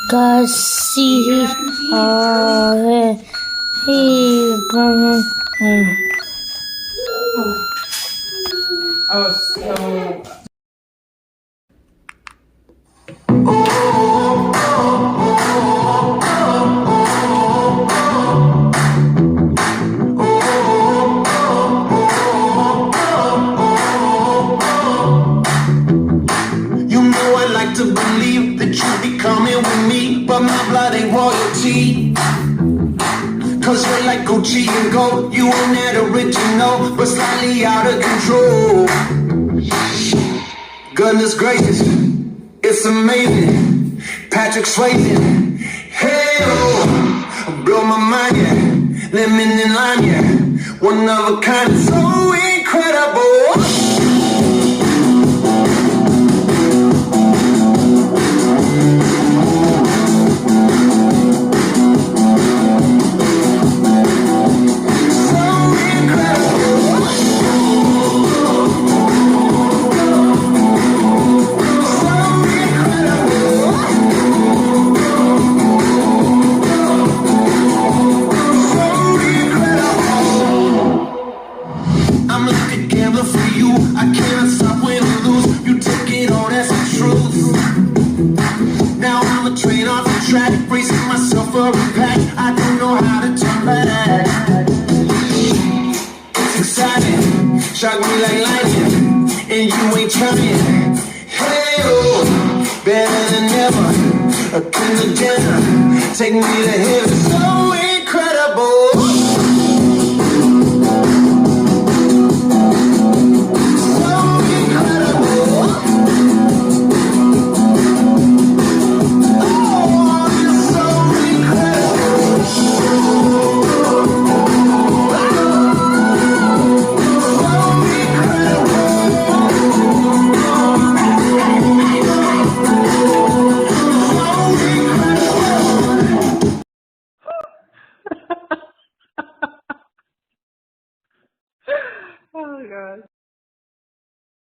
kasih ibadah. Oh, so You know I like to believe that you be coming with me, but my blood ain't royalty. Cause you're like Gucci and gold, you ain't that original, but slightly out of control. Goodness gracious, it's amazing. Patrick Swayze, hey oh, blow my mind, yeah. Lemon and lime, yeah. One of a kind, so incredible. I'm like a gambler for you. I cannot stop when I lose. You take it all as the truth. Now I'm a train off the track, bracing myself for impact. I don't know how to turn back. It's exciting, shock me like lightning, and you ain't trying. Hey oh, better than ever. A Kendall Jenner, take me to heaven. So